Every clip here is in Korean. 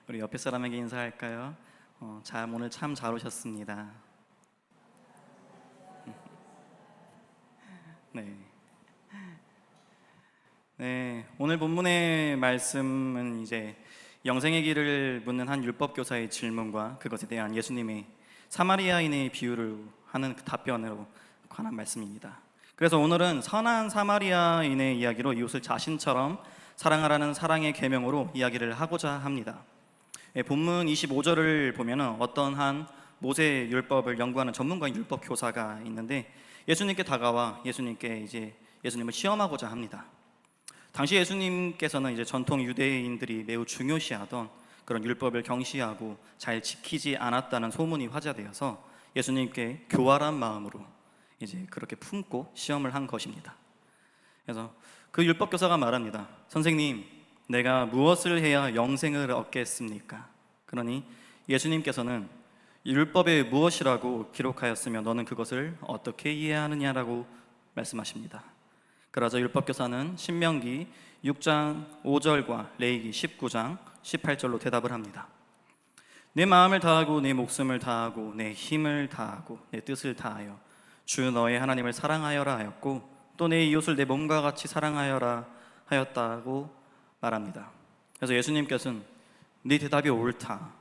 우리 옆에 사람에게 인사할까요? 오늘 참 잘 오셨습니다. 네. 네, 오늘 본문의 말씀은 이제 영생의 길을 묻는 한 율법 교사의 질문과 그것에 대한 예수님의 사마리아인의 비유를 하는 그 답변으로 관한 말씀입니다. 그래서 오늘은 선한 사마리아인의 이야기로 이웃을 자신처럼 사랑하라는 사랑의 계명으로 이야기를 하고자 합니다. 본문 25절을 보면 어떤 한 모세 율법을 연구하는 전문가 율법 교사가 있는데 예수님께 다가와 예수님을 시험하고자 합니다. 당시 예수님께서는 이제 전통 유대인들이 매우 중요시하던 그런 율법을 경시하고 잘 지키지 않았다는 소문이 화제되어서 예수님께 교활한 마음으로 이제 그렇게 품고 시험을 한 것입니다. 그래서 그 율법 교사가 말합니다. 선생님, 내가 무엇을 해야 영생을 얻겠습니까? 그러니 예수님께서는 율법에 무엇이라고 기록하였으며 너는 그것을 어떻게 이해하느냐라고 말씀하십니다. 그러자 율법교사는 신명기 6장 5절과 레위기 19장 18절로 대답을 합니다. 내 마음을 다하고 내 목숨을 다하고 내 힘을 다하고 내 뜻을 다하여 주 너의 하나님을 사랑하여라 하였고 또 내 이웃을 내 몸과 같이 사랑하여라 하였다고 말합니다. 그래서 예수님께서는 네 대답이 옳다,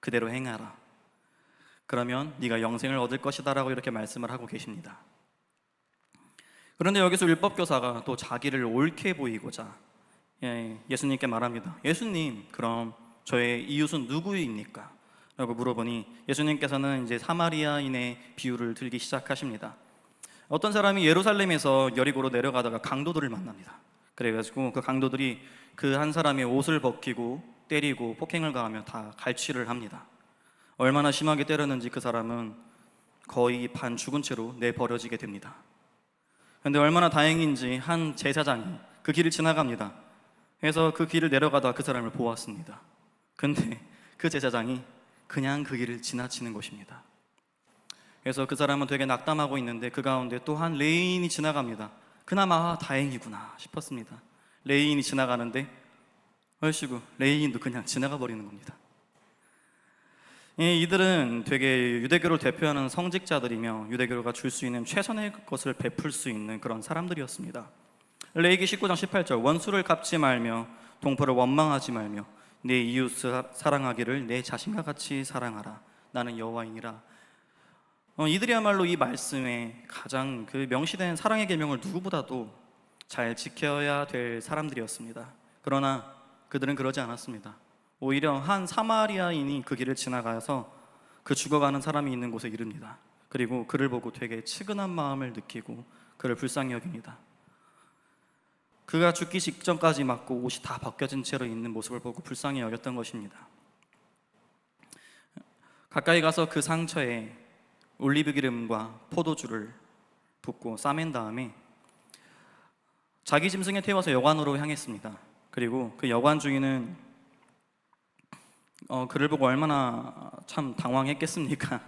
그대로 행하라, 그러면 네가 영생을 얻을 것이다 라고 이렇게 말씀을 하고 계십니다. 그런데 여기서 율법교사가 또 자기를 옳게 보이고자 예수님께 말합니다. 예수님, 그럼 저의 이웃은 누구입니까? 라고 물어보니 예수님께서는 이제 사마리아인의 비유를 들기 시작하십니다. 어떤 사람이 예루살렘에서 여리고로 내려가다가 강도들을 만납니다. 그래가지고 그 강도들이 그 한 사람의 옷을 벗기고 때리고 폭행을 가하며 다 갈취를 합니다. 얼마나 심하게 때렸는지 그 사람은 거의 반 죽은 채로 내버려지게 됩니다. 그런데 얼마나 다행인지 한 제사장이 그 길을 지나갑니다. 그래서 그 길을 내려가다 그 사람을 보았습니다. 근데 그 제사장이 그냥 그 길을 지나치는 것입니다. 그래서 그 사람은 되게 낙담하고 있는데 그 가운데 또 한 레위인이 지나갑니다. 그나마 다행이구나 싶었습니다. 레위인이 지나가는데 얼씨구, 레위인도 그냥 지나가 버리는 겁니다. 이들은 되게 유대교를 대표하는 성직자들이며 유대교가 줄 수 있는 최선의 것을 베풀 수 있는 그런 사람들이었습니다. 레위기 19장 18절 원수를 갚지 말며 동포를 원망하지 말며 내 이웃을 사랑하기를 내 자신과 같이 사랑하라, 나는 여호와이니라. 이들이야말로 이 말씀에 가장 그 명시된 사랑의 계명을 누구보다도 잘 지켜야 될 사람들이었습니다. 그러나 그들은 그러지 않았습니다. 오히려 한 사마리아인이 그 길을 지나가서 그 죽어가는 사람이 있는 곳에 이릅니다. 그리고 그를 보고 되게 측은한 마음을 느끼고 그를 불쌍히 여깁니다. 그가 죽기 직전까지 맞고 옷이 다 벗겨진 채로 있는 모습을 보고 불쌍히 여겼던 것입니다. 가까이 가서 그 상처에 올리브 기름과 포도주를 붓고 싸맨 다음에 자기 짐승에 태워서 여관으로 향했습니다. 그리고 그 여관 주인은 그를 보고 얼마나 참 당황했겠습니까?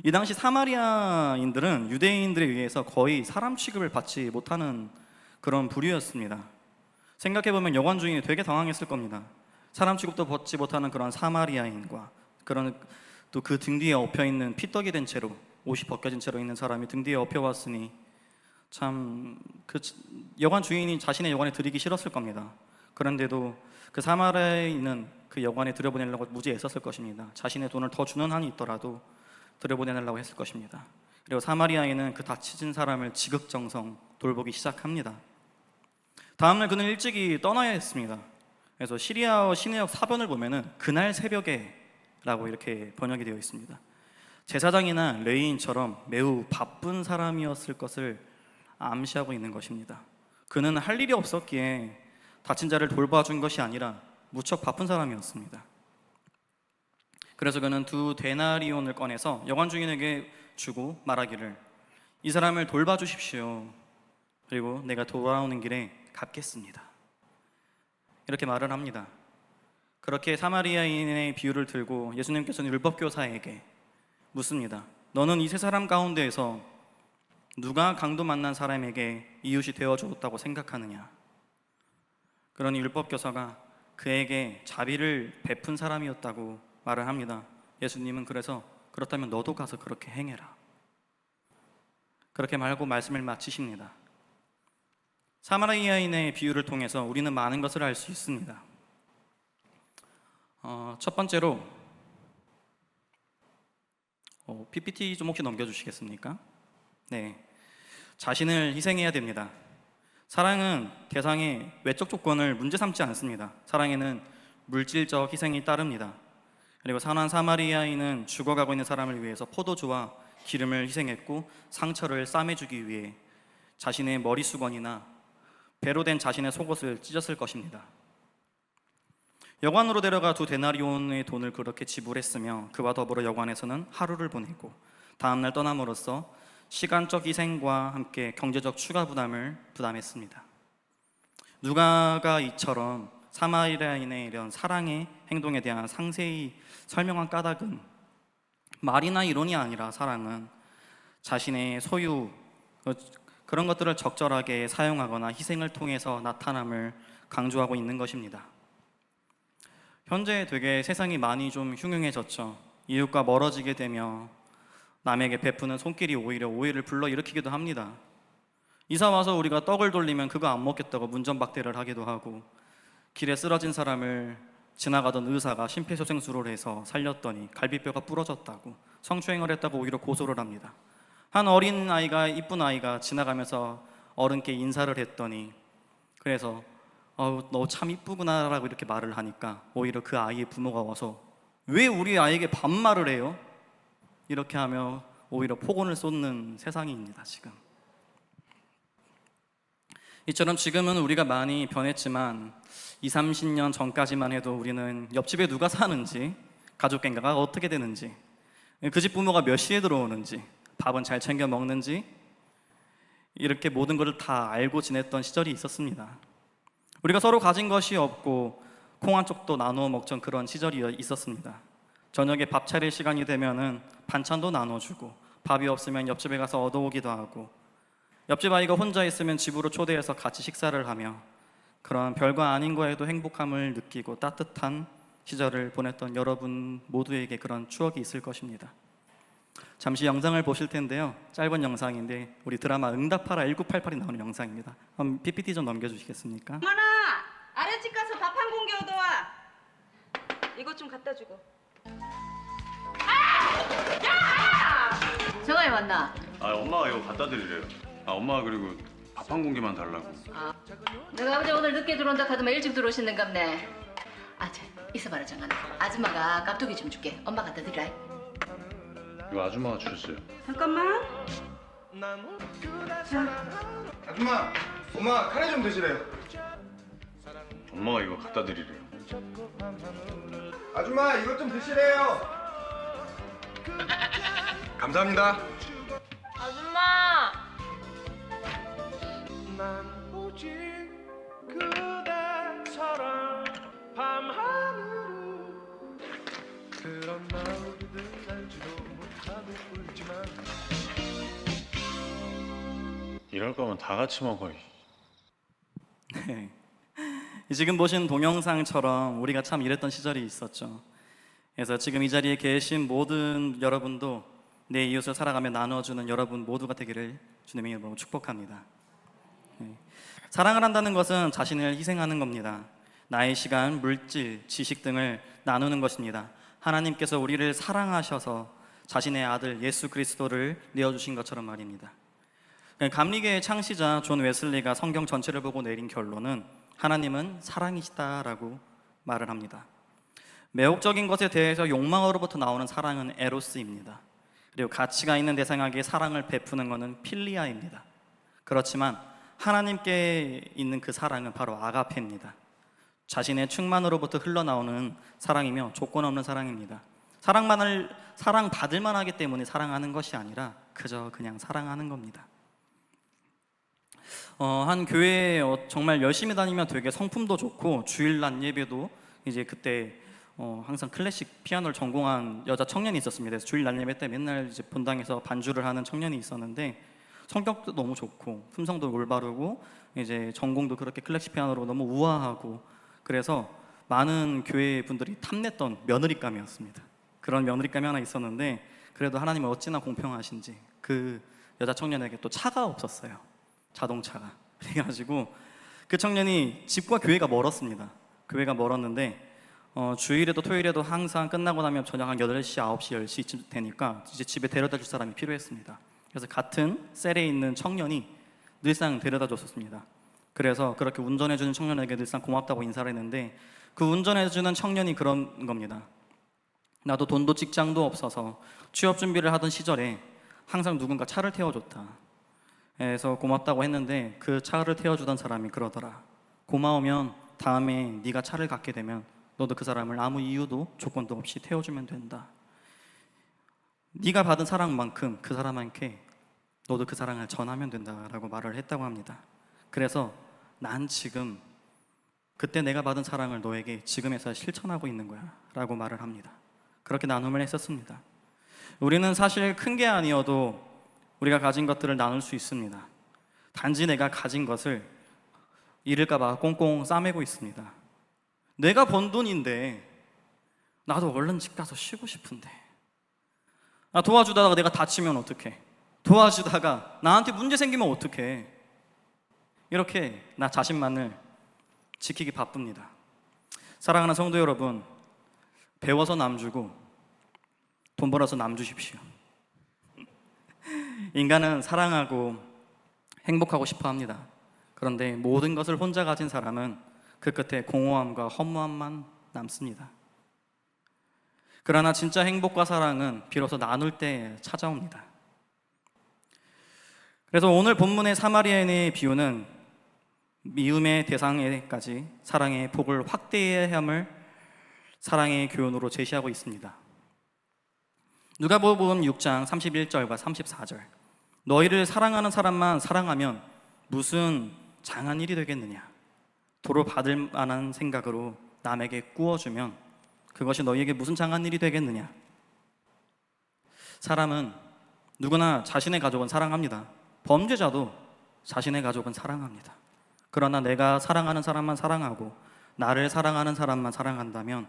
이 당시 사마리아인들은 유대인들에 의해서 거의 사람 취급을 받지 못하는 그런 부류였습니다. 생각해보면 여관 주인이 되게 당황했을 겁니다. 사람 취급도 받지 못하는 그런 사마리아인과 그런 또 그 등 뒤에 엎여있는 피떡이 된 채로 옷이 벗겨진 채로 있는 사람이 등 뒤에 엎여왔으니 참 그 여관 주인이 자신의 여관에 들이기 싫었을 겁니다. 그런데도 그 사마리아인은 그 여관에 들여보내려고 무지 애썼을 것입니다. 자신의 돈을 더 주는 한이 있더라도 들여보내려고 했을 것입니다. 그리고 사마리아인은 그 다치진 사람을 지극정성 돌보기 시작합니다. 다음날 그는 일찍이 떠나야 했습니다. 그래서 시리아어 신의역 사변을 보면은 그날 새벽에 라고 이렇게 번역이 되어 있습니다. 제사장이나 레위인처럼 매우 바쁜 사람이었을 것을 암시하고 있는 것입니다. 그는 할 일이 없었기에 다친 자를 돌봐준 것이 아니라 무척 바쁜 사람이었습니다. 그래서 그는 2데나리온을 꺼내서 여관 주인에게 주고 말하기를 이 사람을 돌봐주십시오. 그리고 내가 돌아오는 길에 갚겠습니다. 이렇게 말을 합니다. 그렇게 사마리아인의 비유를 들고 예수님께서는 율법교사에게 묻습니다. 너는 이 세 사람 가운데에서 누가 강도 만난 사람에게 이웃이 되어주었다고 생각하느냐? 그러니 율법교사가 그에게 자비를 베푼 사람이었다고 말을 합니다. 예수님은 그래서 그렇다면 너도 가서 그렇게 행해라. 그렇게 말고 말씀을 마치십니다. 사마리아인의 비유를 통해서 우리는 많은 것을 알 수 있습니다. 첫 번째로 PPT 좀 혹시 넘겨주시겠습니까? 네, 자신을 희생해야 됩니다. 사랑은 대상의 외적 조건을 문제 삼지 않습니다. 사랑에는 물질적 희생이 따릅니다. 그리고 선한 사마리아인은 죽어가고 있는 사람을 위해서 포도주와 기름을 희생했고 상처를 싸매주기 위해 자신의 머리수건이나 배로 된 자신의 속옷을 찢었을 것입니다. 여관으로 데려가 2데나리온의 돈을 그렇게 지불했으며 그와 더불어 여관에서는 하루를 보내고 다음날 떠남으로써 시간적 희생과 함께 경제적 추가 부담을 부담했습니다. 누가가 이처럼 사마리아인의 이런 사랑의 행동에 대한 상세히 설명한 까닭은 말이나 이론이 아니라 사랑은 자신의 소유 그런 것들을 적절하게 사용하거나 희생을 통해서 나타남을 강조하고 있는 것입니다. 현재 되게 세상이 많이 좀 흉흉해졌죠. 이웃과 멀어지게 되며 남에게 베푸는 손길이 오히려 오해를 불러일으키기도 합니다. 이사 와서 우리가 떡을 돌리면 그거 안 먹겠다고 문전박대를 하기도 하고, 길에 쓰러진 사람을 지나가던 의사가 심폐소생술을 해서 살렸더니 갈비뼈가 부러졌다고, 성추행을 했다고 오히려 고소를 합니다. 한 어린 아이가, 이쁜 아이가 지나가면서 어른께 인사를 했더니 그래서 너 참 이쁘구나 라고 이렇게 말을 하니까 오히려 그 아이의 부모가 와서 왜 우리 아이에게 반말을 해요? 이렇게 하며 오히려 폭언을 쏟는 세상입니다. 지금 이처럼 지금은 우리가 많이 변했지만 20, 30년 전까지만 해도 우리는 옆집에 누가 사는지, 가족관계가 어떻게 되는지, 그 집 부모가 몇 시에 들어오는지, 밥은 잘 챙겨 먹는지 이렇게 모든 것을 다 알고 지냈던 시절이 있었습니다. 우리가 서로 가진 것이 없고 콩 한 쪽도 나누어 먹던 그런 시절이 있었습니다. 저녁에 밥 차릴 시간이 되면은 반찬도 나눠주고, 밥이 없으면 옆집에 가서 얻어오기도 하고, 옆집 아이가 혼자 있으면 집으로 초대해서 같이 식사를 하며 그런 별거 아닌 거에도 행복함을 느끼고 따뜻한 시절을 보냈던 여러분 모두에게 그런 추억이 있을 것입니다. 잠시 영상을 보실 텐데요, 짧은 영상인데 우리 드라마 응답하라 1988이 나오는 영상입니다. 한번 PPT 좀 넘겨주시겠습니까? 엄마나 아랫집 가서 밥 한 공기 얻어와. 이것 좀 갖다 주고. 정아이 왔나? 엄마가 이거 갖다 드리래요. 엄마가 그리고 밥 한 공기만 달라고. 내가 어제 오늘 늦게 들어온다 하더만 일찍 들어오시는갑네. 있어봐라 정아. 아줌마가 깍두기 좀 줄게. 엄마 갖다 드리라. 이거 아줌마가 주셨어요. 잠깐만. 아줌마, 엄마 카레 좀 드시래요. 엄마가 이거 갖다 드리래요. 아줌마 이것 좀 드시래요. 감사합니다. 아줌마. 난 오직 그대처럼 밤하늘을 그런 마음들 알지도 못하고 울지만 이럴 거면 다 같이 먹어. 네. 지금 보신 동영상처럼 우리가 참 이랬던 시절이 있었죠. 그래서 지금 이 자리에 계신 모든 여러분도 내 이웃을 살아가며 나눠주는 여러분 모두가 되기를 주님의 이름으로 축복합니다. 네. 사랑을 한다는 것은 자신을 희생하는 겁니다. 나의 시간, 물질, 지식 등을 나누는 것입니다. 하나님께서 우리를 사랑하셔서 자신의 아들 예수 그리스도를 내어주신 것처럼 말입니다. 감리교의 창시자 존 웨슬리가 성경 전체를 보고 내린 결론은 하나님은 사랑이시다라고 말을 합니다. 매혹적인 것에 대해서 욕망으로부터 나오는 사랑은 에로스입니다. 그리고 가치가 있는 대상에게 사랑을 베푸는 것은 필리아입니다. 그렇지만 하나님께 있는 그 사랑은 바로 아가페입니다. 자신의 충만으로부터 흘러나오는 사랑이며 조건 없는 사랑입니다. 사랑받을 만하기 때문에 사랑하는 것이 아니라 그저 그냥 사랑하는 겁니다. 한 교회에 정말 열심히 다니면 되게 성품도 좋고 주일날 예배도 이제 그때 항상 클래식 피아노를 전공한 여자 청년이 있었습니다. 그래서 주일날 예배 때 맨날 이제 본당에서 반주를 하는 청년이 있었는데 성격도 너무 좋고 품성도 올바르고 이제 전공도 그렇게 클래식 피아노로 너무 우아하고, 그래서 많은 교회 분들이 탐냈던 며느리감이었습니다. 그런 며느리감이 하나 있었는데 그래도 하나님은 어찌나 공평하신지 그 여자 청년에게 또 차가 없었어요. 자동차가. 그래가지고 그 청년이 집과 교회가 멀었습니다. 교회가 멀었는데 주일에도 토요일에도 항상 끝나고 나면 저녁 한 8시, 9시, 10시쯤 되니까 이제 집에 데려다 줄 사람이 필요했습니다. 그래서 같은 셀에 있는 청년이 늘상 데려다 줬었습니다. 그래서 그렇게 운전해주는 청년에게 늘상 고맙다고 인사를 했는데 그 운전해주는 청년이 그런 겁니다. 나도 돈도 직장도 없어서 취업 준비를 하던 시절에 항상 누군가 차를 태워줬다. 그래서 고맙다고 했는데 그 차를 태워주던 사람이 그러더라. 고마우면 다음에 네가 차를 갖게 되면 너도 그 사람을 아무 이유도 조건도 없이 태워주면 된다. 네가 받은 사랑만큼 그 사람한테 너도 그 사랑을 전하면 된다라고 말을 했다고 합니다. 그래서 난 지금 그때 내가 받은 사랑을 너에게 지금에서 실천하고 있는 거야 라고 말을 합니다. 그렇게 나눔을 했었습니다. 우리는 사실 큰 게 아니어도 우리가 가진 것들을 나눌 수 있습니다. 단지 내가 가진 것을 잃을까 봐 꽁꽁 싸매고 있습니다. 내가 번 돈인데 나도 얼른 집 가서 쉬고 싶은데 도와주다가 내가 다치면 어떡해? 도와주다가 나한테 문제 생기면 어떡해? 이렇게 나 자신만을 지키기 바쁩니다. 사랑하는 성도 여러분, 배워서 남 주고 돈 벌어서 남 주십시오. 인간은 사랑하고 행복하고 싶어 합니다. 그런데 모든 것을 혼자 가진 사람은 그 끝에 공허함과 허무함만 남습니다. 그러나 진짜 행복과 사랑은 비로소 나눌 때 찾아옵니다. 그래서 오늘 본문의 사마리아인의 비유는 미움의 대상에까지 사랑의 폭을 확대해야 함을 사랑의 교훈으로 제시하고 있습니다. 누가복음 6장 31절과 34절. 너희를 사랑하는 사람만 사랑하면 무슨 장한 일이 되겠느냐? 도로 받을 만한 생각으로 남에게 꾸어주면 그것이 너희에게 무슨 장한 일이 되겠느냐? 사람은 누구나 자신의 가족은 사랑합니다. 범죄자도 자신의 가족은 사랑합니다. 그러나 내가 사랑하는 사람만 사랑하고 나를 사랑하는 사람만 사랑한다면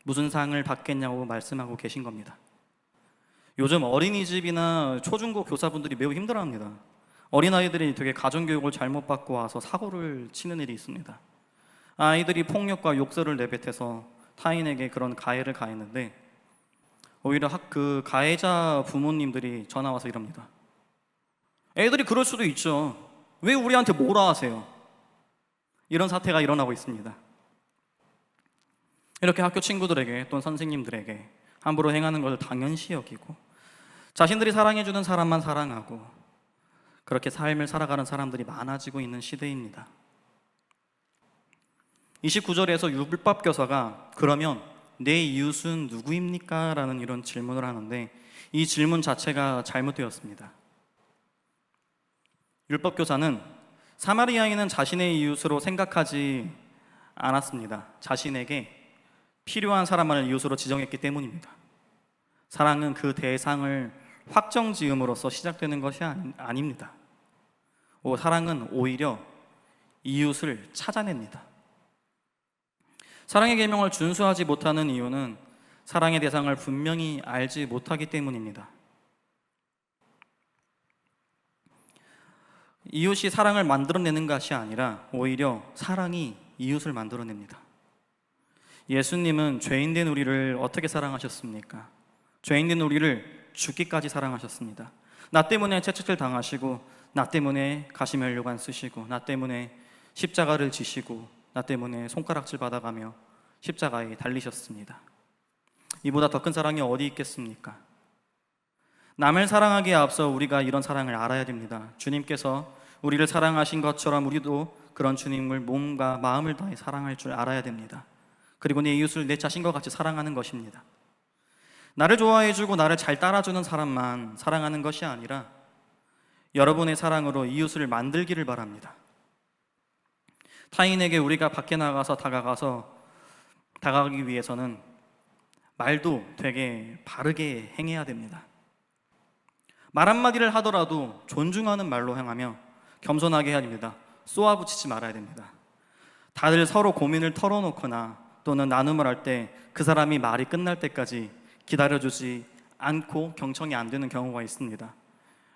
무슨 상을 받겠냐고 말씀하고 계신 겁니다. 요즘 어린이집이나 초중고 교사분들이 매우 힘들어합니다. 어린아이들이 되게 가정교육을 잘못 받고 와서 사고를 치는 일이 있습니다. 아이들이 폭력과 욕설을 내뱉어서 타인에게 그런 가해를 가했는데 오히려 그 가해자 부모님들이 전화 와서 이럽니다. 애들이 그럴 수도 있죠. 왜 우리한테 뭐라 하세요? 이런 사태가 일어나고 있습니다. 이렇게 학교 친구들에게 또는 선생님들에게 함부로 행하는 것을 당연시 여기고 자신들이 사랑해주는 사람만 사랑하고 그렇게 삶을 살아가는 사람들이 많아지고 있는 시대입니다. 29절에서 율법교사가 그러면 내 이웃은 누구입니까? 라는 이런 질문을 하는데 이 질문 자체가 잘못되었습니다. 율법교사는 사마리아인은 자신의 이웃으로 생각하지 않았습니다. 자신에게 필요한 사람만을 이웃으로 지정했기 때문입니다. 사랑은 그 대상을 확정 지음으로써 시작되는 것이 아닙니다. 사랑은 오히려 이웃을 찾아냅니다. 사랑의 계명을 준수하지 못하는 이유는 사랑의 대상을 분명히 알지 못하기 때문입니다. 이웃이 사랑을 만들어내는 것이 아니라 오히려 사랑이 이웃을 만들어냅니다. 예수님은 죄인된 우리를 어떻게 사랑하셨습니까? 죄인된 우리를 죽기까지 사랑하셨습니다. 나 때문에 채찍질 당하시고 나 때문에 가시면류관 쓰시고 나 때문에 십자가를 지시고 나 때문에 손가락질 받아가며 십자가에 달리셨습니다. 이보다 더 큰 사랑이 어디 있겠습니까? 남을 사랑하기에 앞서 우리가 이런 사랑을 알아야 됩니다. 주님께서 우리를 사랑하신 것처럼 우리도 그런 주님을 몸과 마음을 다해 사랑할 줄 알아야 됩니다. 그리고 내 이웃을 내 자신과 같이 사랑하는 것입니다. 나를 좋아해주고 나를 잘 따라주는 사람만 사랑하는 것이 아니라 여러분의 사랑으로 이웃을 만들기를 바랍니다. 타인에게 우리가 밖에 나가서 다가가기 위해서는 말도 되게 바르게 행해야 됩니다. 말 한마디를 하더라도 존중하는 말로 행하며 겸손하게 해야 됩니다. 쏘아붙이지 말아야 됩니다. 다들 서로 고민을 털어놓거나 또는 나눔을 할 때 그 사람이 말이 끝날 때까지 기다려주지 않고 경청이 안 되는 경우가 있습니다.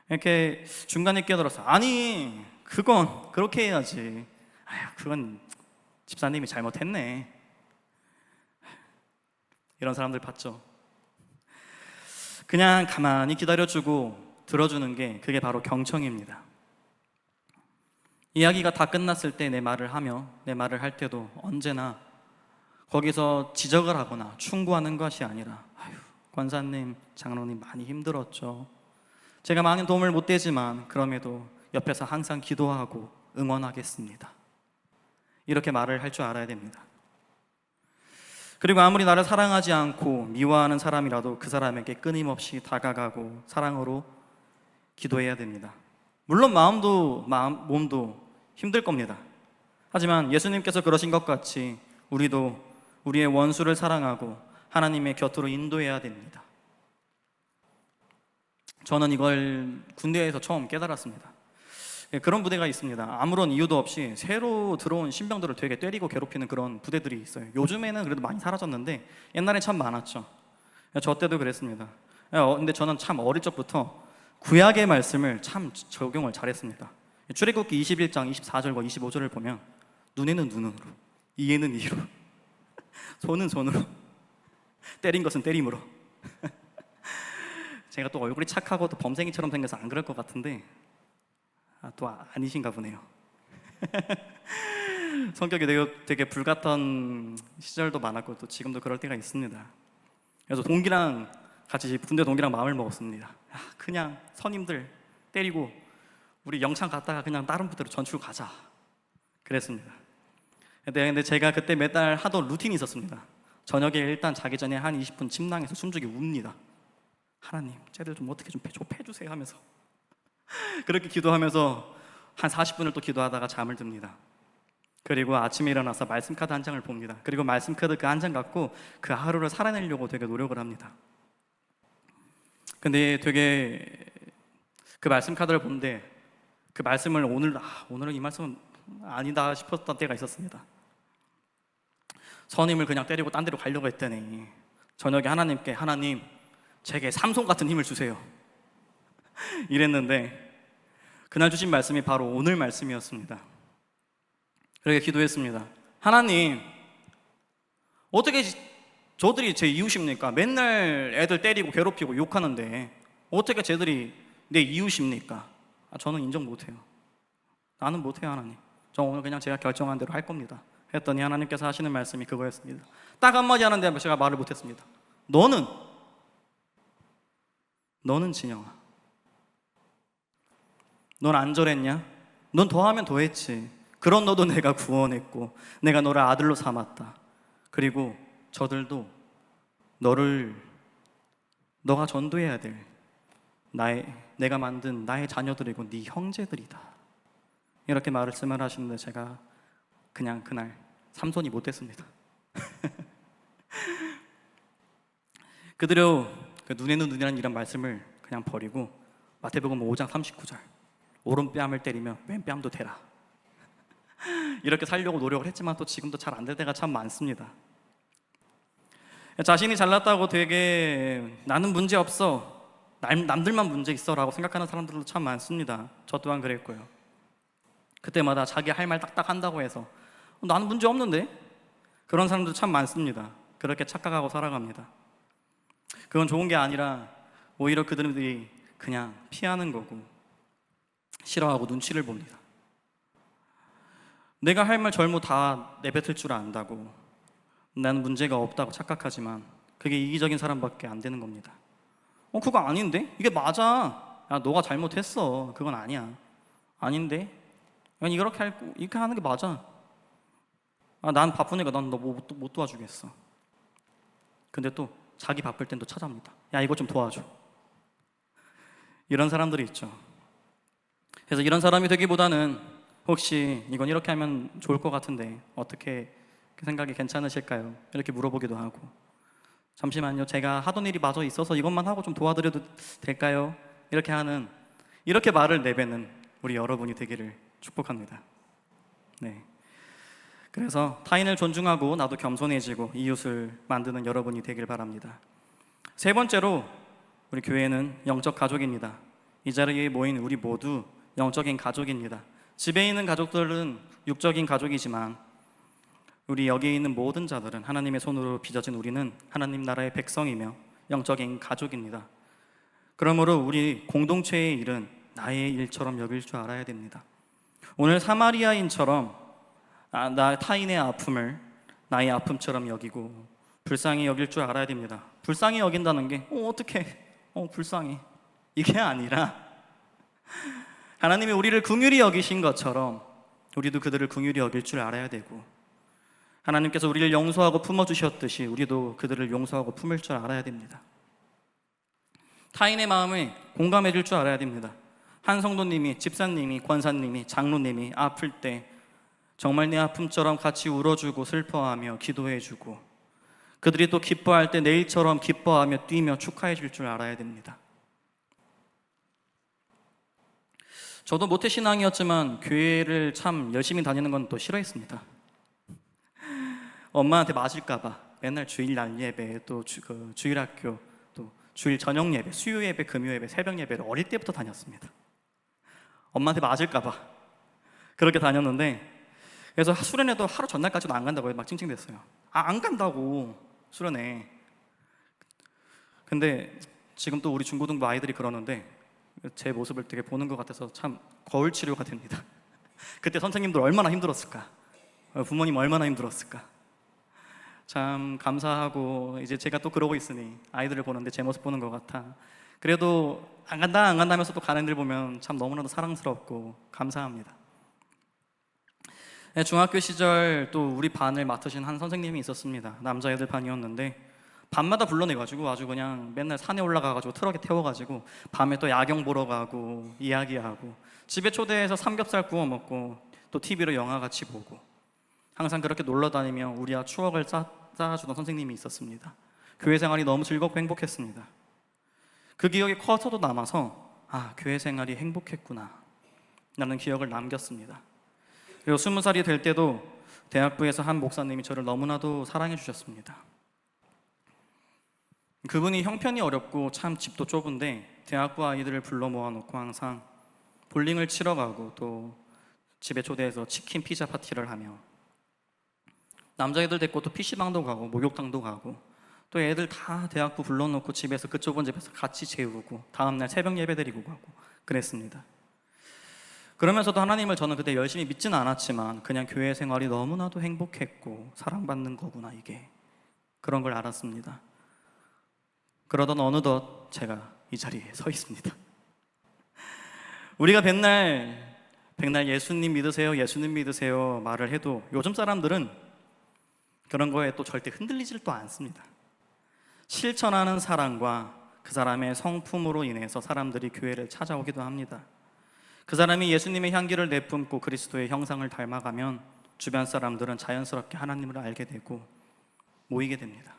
이렇게 중간에 끼어들어서 아니 그건 그렇게 해야지. 아휴 그건 집사님이 잘못했네. 이런 사람들 봤죠. 그냥 가만히 기다려주고 들어주는 게 그게 바로 경청입니다. 이야기가 다 끝났을 때 내 말을 하며 내 말을 할 때도 언제나 거기서 지적을 하거나 충고하는 것이 아니라 아휴 권사님, 장로님 많이 힘들었죠. 제가 많은 도움을 못 되지만 그럼에도 옆에서 항상 기도하고 응원하겠습니다. 이렇게 말을 할 줄 알아야 됩니다. 그리고 아무리 나를 사랑하지 않고 미워하는 사람이라도 그 사람에게 끊임없이 다가가고 사랑으로 기도해야 됩니다. 물론 몸도 힘들 겁니다. 하지만 예수님께서 그러신 것 같이 우리도 우리의 원수를 사랑하고 하나님의 곁으로 인도해야 됩니다. 저는 이걸 군대에서 처음 깨달았습니다. 그런 부대가 있습니다. 아무런 이유도 없이 새로 들어온 신병들을 되게 때리고 괴롭히는 그런 부대들이 있어요. 요즘에는 그래도 많이 사라졌는데 옛날에 참 많았죠. 저 때도 그랬습니다. 근데 저는 참 어릴 적부터 구약의 말씀을 참 적용을 잘했습니다. 출애굽기 21장 24절과 25절을 보면 눈에는 눈으로, 이에는 이로, 손은 손으로, 때린 것은 때림으로. 제가 또 얼굴이 착하고 또 범생이처럼 생겨서 안 그럴 것 같은데 또 아니신가 보네요. 성격이 되게 불같던 시절도 많았고 또 지금도 그럴 때가 있습니다. 그래서 동기랑 같이 군대 동기랑 마음을 먹었습니다. 그냥 선임들 때리고 우리 영창 갔다가 그냥 다른 부대로 전출 가자 그랬습니다. 근데 제가 그때 매달 하던 루틴이 있었습니다. 저녁에 일단 자기 전에 한 20분 침낭에서 숨죽이 웁니다. 하나님 쟤들 좀 어떻게 좀 해주세요 하면서 그렇게 기도하면서 한 40분을 또 기도하다가 잠을 듭니다. 그리고 아침에 일어나서 말씀 카드 한 장을 봅니다. 그리고 말씀 카드 그 한 장 갖고 그 하루를 살아내려고 되게 노력을 합니다. 근데 되게 그 말씀 카드를 보는데 그 말씀을 오늘은 이 말씀은 아니다 싶었던 때가 있었습니다. 선임을 그냥 때리고 딴 데로 가려고 했더니 저녁에 하나님께 하나님 제게 삼손 같은 힘을 주세요 이랬는데 그날 주신 말씀이 바로 오늘 말씀이었습니다. 그렇게 기도했습니다. 하나님 어떻게 저들이 제 이웃입니까? 맨날 애들 때리고 괴롭히고 욕하는데 어떻게 쟤들이 내 이웃입니까? 저는 인정 못해요. 나는 못해요 하나님. 저 오늘 그냥 제가 결정한 대로 할 겁니다 했더니 하나님께서 하시는 말씀이 그거였습니다. 딱 한마디 하는데 제가 말을 못했습니다. 너는 진영아 넌 안 저랬냐? 넌 더하면 더했지. 그런 너도 내가 구원했고 내가 너를 아들로 삼았다. 그리고 저들도 너가 전도해야 될 내가 만든 나의 자녀들이고 네 형제들이다. 이렇게 말씀을 하시는데 제가 그냥 그날 삼손이 못됐습니다. 그대로 그 눈에는 눈이라는 이런 말씀을 그냥 버리고 마태복음 5장 39절 오른뺨을 때리며 왼뺨도 대라 이렇게 살려고 노력을 했지만 또 지금도 잘 안 될 때가 참 많습니다. 자신이 잘났다고 되게 나는 문제 없어 남들만 문제 있어 라고 생각하는 사람들도 참 많습니다. 저 또한 그랬고요. 그때마다 자기 할 말 딱딱 한다고 해서 나는 문제 없는데? 그런 사람도 참 많습니다. 그렇게 착각하고 살아갑니다. 그건 좋은 게 아니라 오히려 그들이 그냥 피하는 거고 싫어하고 눈치를 봅니다. 내가 할 말 절모 다 내뱉을 줄 안다고 나는 문제가 없다고 착각하지만 그게 이기적인 사람밖에 안 되는 겁니다. 그거 아닌데? 이게 맞아. 야, 너가 잘못했어. 그건 아니야. 아닌데? 이렇게 하는 게 맞아. 난 바쁘니까 난 너 못 도와주겠어. 근데 또 자기 바쁠 땐 또 찾아옵니다. 야, 이거 좀 도와줘. 이런 사람들이 있죠. 그래서 이런 사람이 되기보다는 혹시 이건 이렇게 하면 좋을 것 같은데 어떻게 생각이 괜찮으실까요? 이렇게 물어보기도 하고 잠시만요. 제가 하던 일이 마저 있어서 이것만 하고 좀 도와드려도 될까요? 이렇게 말을 내뱉는 우리 여러분이 되기를 축복합니다. 네. 그래서 타인을 존중하고 나도 겸손해지고 이웃을 만드는 여러분이 되길 바랍니다. 세 번째로 우리 교회는 영적 가족입니다. 이 자리에 모인 우리 모두 영적인 가족입니다. 집에 있는 가족들은 육적인 가족이지만 우리 여기에 있는 모든 자들은 하나님의 손으로 빚어진 우리는 하나님 나라의 백성이며 영적인 가족입니다. 그러므로 우리 공동체의 일은 나의 일처럼 여길 줄 알아야 됩니다. 오늘 사마리아인처럼 타인의 아픔을 나의 아픔처럼 여기고 불쌍히 여길 줄 알아야 됩니다. 불쌍히 여긴다는 게 어떡해 불쌍해 이게 아니라 하나님이 우리를 긍휼히 여기신 것처럼 우리도 그들을 긍휼히 여길 줄 알아야 되고 하나님께서 우리를 용서하고 품어주셨듯이 우리도 그들을 용서하고 품을 줄 알아야 됩니다. 타인의 마음을 공감해 줄 줄 알아야 됩니다. 한 성도님이, 집사님이, 권사님이, 장로님이 아플 때 정말 내 아픔처럼 같이 울어주고 슬퍼하며 기도해주고 그들이 또 기뻐할 때 내일처럼 기뻐하며 뛰며 축하해 줄 줄 알아야 됩니다. 저도 모태신앙이었지만 교회를 참 열심히 다니는 건 또 싫어했습니다. 엄마한테 맞을까봐 맨날 주일 날 예배, 또 주일학교, 또 주일 저녁 예배, 수요 예배, 금요 예배, 새벽 예배를 어릴 때부터 다녔습니다. 엄마한테 맞을까봐 그렇게 다녔는데 그래서 수련회도 하루 전날까지도 안 간다고 막 찡찡댔어요. 안 간다고 수련회. 근데 지금 또 우리 중고등부 아이들이 그러는데 제 모습을 되게 보는 것 같아서 참 거울 치료가 됩니다. 그때 선생님들 얼마나 힘들었을까, 부모님 얼마나 힘들었을까. 참 감사하고 이제 제가 또 그러고 있으니 아이들을 보는데 제 모습 보는 것 같아. 그래도 안 간다 하면서 또 가는 애들 보면 참 너무나도 사랑스럽고 감사합니다. 중학교 시절 또 우리 반을 맡으신 한 선생님이 있었습니다. 남자애들 반이었는데 밤마다 불러내가지고 아주 그냥 맨날 산에 올라가가지고 트럭에 태워가지고 밤에 또 야경 보러 가고 이야기하고 집에 초대해서 삼겹살 구워 먹고 또 TV로 영화 같이 보고 항상 그렇게 놀러 다니며 우리와 추억을 쌓아주던 선생님이 있었습니다. 교회 생활이 너무 즐겁고 행복했습니다. 그 기억이 커서도 남아서 교회 생활이 행복했구나 라는 기억을 남겼습니다. 그리고 20살이 될 때도 대학부에서 한 목사님이 저를 너무나도 사랑해 주셨습니다. 그분이 형편이 어렵고 참 집도 좁은데 대학부 아이들을 불러 모아놓고 항상 볼링을 치러 가고 또 집에 초대해서 치킨 피자 파티를 하며 남자애들 데리고 또 PC방도 가고 목욕탕도 가고 또 애들 다 대학부 불러놓고 집에서 그 좁은 집에서 같이 재우고 다음날 새벽 예배 드리고 가고 그랬습니다. 그러면서도 하나님을 저는 그때 열심히 믿지는 않았지만 그냥 교회 생활이 너무나도 행복했고 사랑받는 거구나 이게 그런 걸 알았습니다. 그러던 어느덧 제가 이 자리에 서 있습니다. 우리가 백날 예수님 믿으세요 말을 해도 요즘 사람들은 그런 거에 또 절대 흔들리질 또 않습니다. 실천하는 사랑과 그 사람의 성품으로 인해서 사람들이 교회를 찾아오기도 합니다. 그 사람이 예수님의 향기를 내뿜고 그리스도의 형상을 닮아가면 주변 사람들은 자연스럽게 하나님을 알게 되고 모이게 됩니다.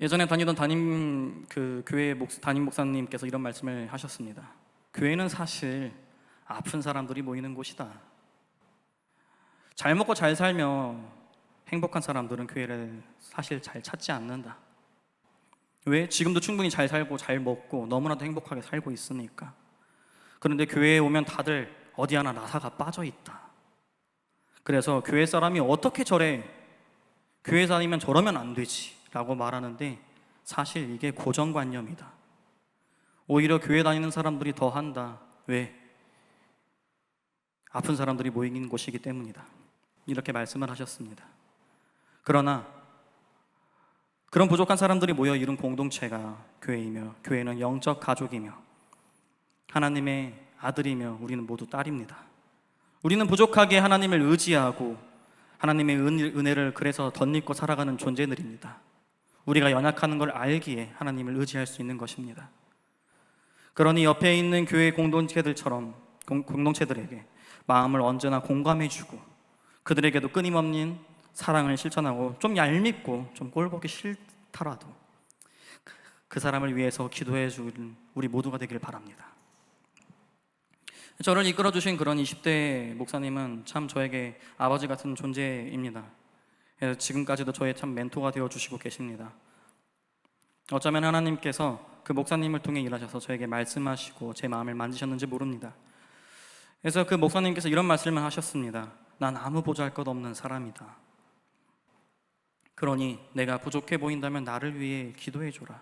예전에 다니던 교회 담임 목사님께서 이런 말씀을 하셨습니다. 교회는 사실 아픈 사람들이 모이는 곳이다. 잘 먹고 잘 살며 행복한 사람들은 교회를 사실 잘 찾지 않는다. 왜? 지금도 충분히 잘 살고 잘 먹고 너무나도 행복하게 살고 있으니까. 그런데 교회에 오면 다들 어디 하나 나사가 빠져 있다. 그래서 교회 사람이 어떻게 저래? 교회 다니면 저러면 안 되지 라고 말하는데 사실 이게 고정관념이다. 오히려 교회 다니는 사람들이 더 한다. 왜? 아픈 사람들이 모이는 곳이기 때문이다. 이렇게 말씀을 하셨습니다. 그러나 그런 부족한 사람들이 모여 이룬 공동체가 교회이며 교회는 영적 가족이며 하나님의 아들이며 우리는 모두 딸입니다. 우리는 부족하게 하나님을 의지하고 하나님의 은혜를 그래서 덧입고 살아가는 존재들입니다. 우리가 연약하는 걸 알기에 하나님을 의지할 수 있는 것입니다. 그러니 옆에 있는 교회 공동체들에게 마음을 언제나 공감해주고 그들에게도 끊임없는 사랑을 실천하고 좀 얄밉고 좀 꼴보기 싫더라도 그 사람을 위해서 기도해 주는 우리 모두가 되길 바랍니다. 저를 이끌어 주신 그런 20대 목사님은 참 저에게 아버지 같은 존재입니다. 그래서 지금까지도 저의 참 멘토가 되어 주시고 계십니다. 어쩌면 하나님께서 그 목사님을 통해 일하셔서 저에게 말씀하시고 제 마음을 만지셨는지 모릅니다. 그래서 그 목사님께서 이런 말씀을 하셨습니다. 난 아무 보잘것없는 사람이다. 그러니 내가 부족해 보인다면 나를 위해 기도해 줘라.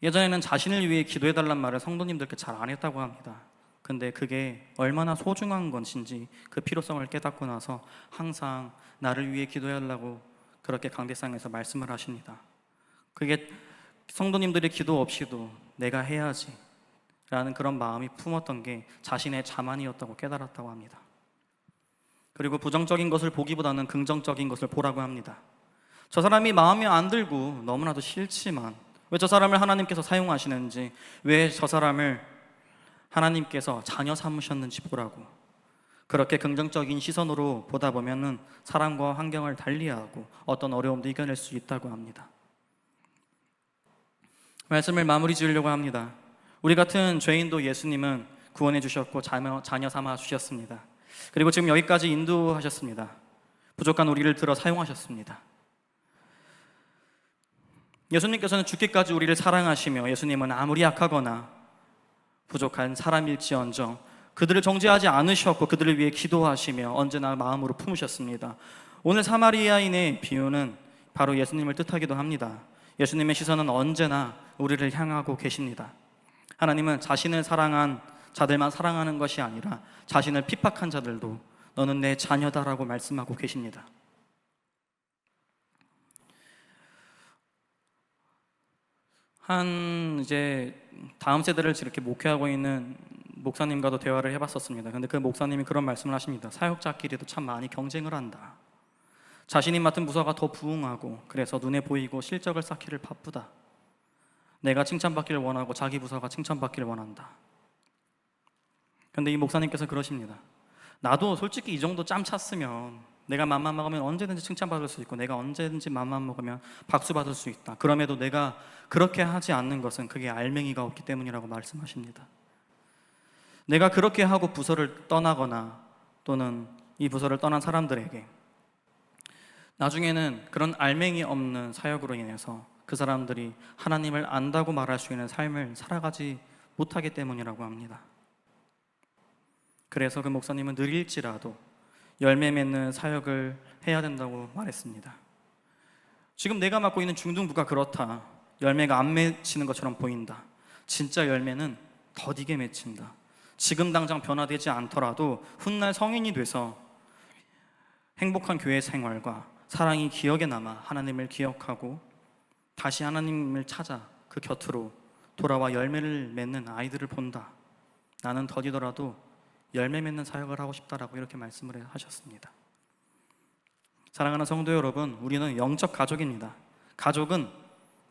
예전에는 자신을 위해 기도해 달란 말을 성도님들께 잘 안 했다고 합니다. 근데 그게 얼마나 소중한 것인지 그 필요성을 깨닫고 나서 항상 나를 위해 기도해 달라고 그렇게 강대상에서 말씀을 하십니다. 그게 성도님들의 기도 없이도 내가 해야지 라는 그런 마음이 품었던 게 자신의 자만이었다고 깨달았다고 합니다. 그리고 부정적인 것을 보기보다는 긍정적인 것을 보라고 합니다. 저 사람이 마음에 안 들고 너무나도 싫지만 왜 저 사람을 하나님께서 사용하시는지, 왜 저 사람을 하나님께서 자녀 삼으셨는지 보라고. 그렇게 긍정적인 시선으로 보다 보면은 사람과 환경을 달리하고 어떤 어려움도 이겨낼 수 있다고 합니다. 말씀을 마무리 지으려고 합니다. 우리 같은 죄인도 예수님은 구원해 주셨고 자녀 삼아 주셨습니다. 그리고 지금 여기까지 인도하셨습니다. 부족한 우리를 들어 사용하셨습니다. 예수님께서는 죽기까지 우리를 사랑하시며 예수님은 아무리 약하거나 부족한 사람일지언정 그들을 정죄하지 않으셨고 그들을 위해 기도하시며 언제나 마음으로 품으셨습니다. 오늘 사마리아인의 비유는 바로 예수님을 뜻하기도 합니다. 예수님의 시선은 언제나 우리를 향하고 계십니다. 하나님은 자신을 사랑한 자들만 사랑하는 것이 아니라 자신을 핍박한 자들도 너는 내 자녀다라고 말씀하고 계십니다. 이제 다음 세대를 이렇게 목회하고 있는 목사님과도 대화를 해봤었습니다. 근데 그 목사님이 그런 말씀을 하십니다. 사역자끼리도 참 많이 경쟁을 한다. 자신이 맡은 부서가 더 부응하고 그래서 눈에 보이고 실적을 쌓기를 바쁘다. 내가 칭찬받기를 원하고 자기 부서가 칭찬받기를 원한다. 근데 이 목사님께서 그러십니다. 나도 솔직히 이 정도 짬 찼으면 내가 맘만 먹으면 언제든지 칭찬받을 수 있고 내가 언제든지 맘만 먹으면 박수 받을 수 있다. 그럼에도 내가 그렇게 하지 않는 것은 그게 알맹이가 없기 때문이라고 말씀하십니다. 내가 그렇게 하고 부서를 떠나거나 또는 이 부서를 떠난 사람들에게 나중에는 그런 알맹이 없는 사역으로 인해서 그 사람들이 하나님을 안다고 말할 수 있는 삶을 살아가지 못하기 때문이라고 합니다. 그래서 그 목사님은 느릴지라도 열매 맺는 사역을 해야 된다고 말했습니다. 지금 내가 맡고 있는 중등부가 그렇다. 열매가 안 맺히는 것처럼 보인다. 진짜 열매는 더디게 맺힌다. 지금 당장 변화되지 않더라도 훗날 성인이 돼서 행복한 교회 생활과 사랑이 기억에 남아 하나님을 기억하고 다시 하나님을 찾아 그 곁으로 돌아와 열매를 맺는 아이들을 본다. 나는 더디더라도 열매 맺는 사역을 하고 싶다라고 이렇게 말씀을 하셨습니다. 사랑하는 성도 여러분, 우리는 영적 가족입니다. 가족은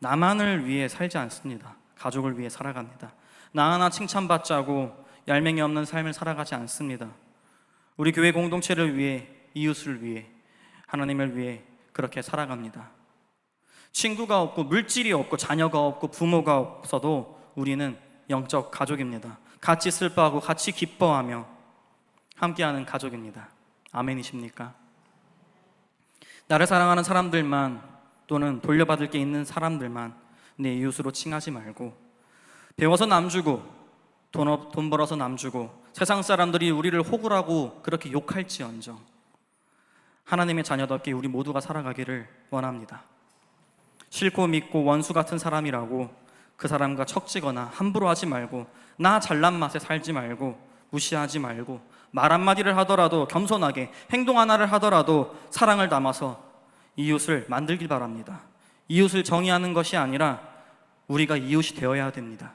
나만을 위해 살지 않습니다. 가족을 위해 살아갑니다. 나 하나 칭찬받자고 열매이 없는 삶을 살아가지 않습니다. 우리 교회 공동체를 위해, 이웃을 위해, 하나님을 위해 그렇게 살아갑니다. 친구가 없고 물질이 없고 자녀가 없고 부모가 없어도 우리는 영적 가족입니다. 같이 슬퍼하고 같이 기뻐하며 함께하는 가족입니다. 아멘이십니까? 나를 사랑하는 사람들만 또는 돌려받을 게 있는 사람들만 내 이웃으로 칭하지 말고 배워서 남 주고 돈 벌어서 남 주고 세상 사람들이 우리를 호구라고 그렇게 욕할지언정 하나님의 자녀답게 우리 모두가 살아가기를 원합니다. 싫고 믿고 원수 같은 사람이라고 그 사람과 척지거나 함부로 하지 말고 나 잘난 맛에 살지 말고 무시하지 말고 말 한마디를 하더라도 겸손하게 행동 하나를 하더라도 사랑을 담아서 이웃을 만들길 바랍니다. 이웃을 정의하는 것이 아니라 우리가 이웃이 되어야 됩니다.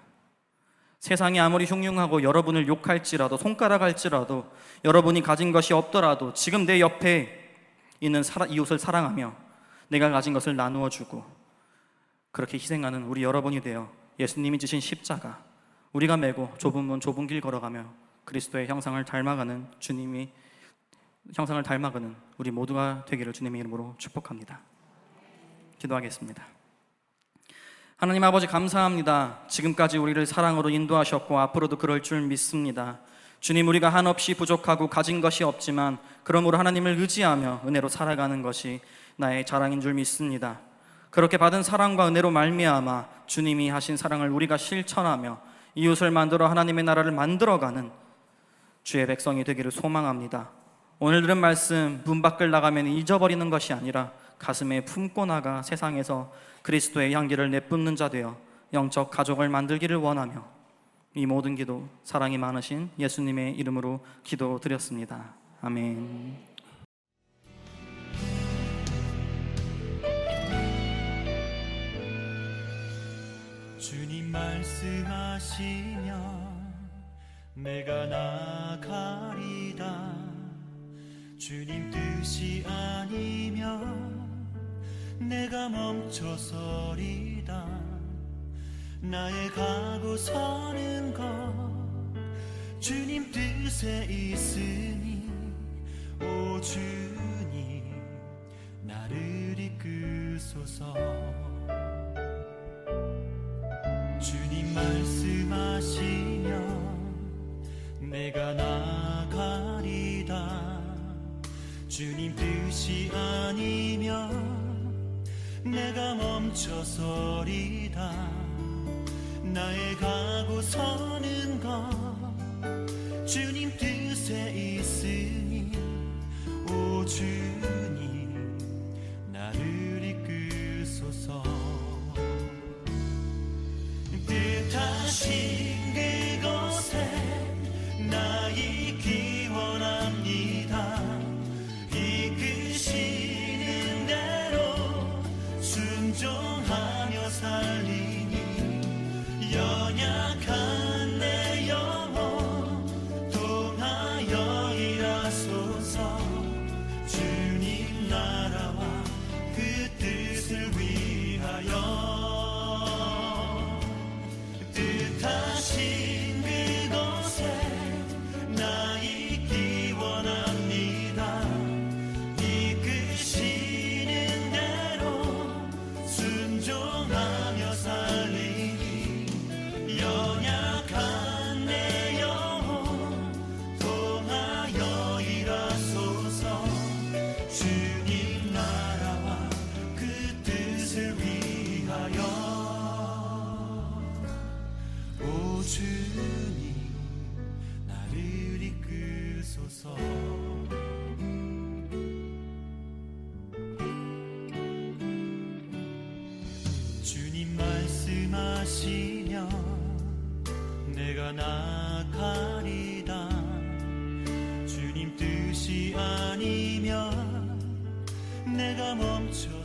세상이 아무리 흉흉하고 여러분을 욕할지라도 손가락 할지라도 여러분이 가진 것이 없더라도 지금 내 옆에 있는 이웃을 사랑하며 내가 가진 것을 나누어 주고 그렇게 희생하는 우리 여러분이 되어 예수님이 지신 십자가 우리가 메고 좁은 문 좁은 길 걸어가며 그리스도의 형상을 닮아가는 주님이 형상을 닮아가는 우리 모두가 되기를 주님의 이름으로 축복합니다. 기도하겠습니다. 하나님 아버지 감사합니다. 지금까지 우리를 사랑으로 인도하셨고 앞으로도 그럴 줄 믿습니다. 주님, 우리가 한없이 부족하고 가진 것이 없지만 그러므로 하나님을 의지하며 은혜로 살아가는 것이 나의 자랑인 줄 믿습니다. 그렇게 받은 사랑과 은혜로 말미암아 주님이 하신 사랑을 우리가 실천하며 이웃을 만들어 하나님의 나라를 만들어가는 주의 백성이 되기를 소망합니다. 오늘 들은 말씀, 문 밖을 나가면 잊어버리는 것이 아니라 가슴에 품고 나가 세상에서 그리스도의 향기를 내뿜는 자 되어 영적 가족을 만들기를 원하며 이 모든 기도 사랑이 많으신 예수님의 이름으로 기도드렸습니다. 아멘. 주님 말씀하시면 내가 나가리다. 주님 뜻이 아니면 내가 멈춰서리다. 나의 가고 서는 것 주님 뜻에 있으니 오 주님 나를 이끄소서. 주님 말씀하시면 내가 나가리다. 주님 뜻이 아니면 내가 멈춰서리다. 나의 가고 서는 것 주님 뜻에 있으니 오 주님 나를 이끄소서. 뜻하신 그곳에 나 있기 원합니다. 이끄시는 대로 순종하며 살리니 연약한 내 영혼 통하여 일하소서. 주님 나라와 그 뜻을 위하여 뜻하신 그곳에 나 있기 원합니다. 이끄시는 대로 순종하며 살리니 연약한 내 영혼 통하여 일하소서. 주님 나라와 그 뜻을 위하여 오 주님 나를 이끄소서. 주님 말씀하시면 내가 나가리다. 주님 뜻이 아니면 내가 멈춰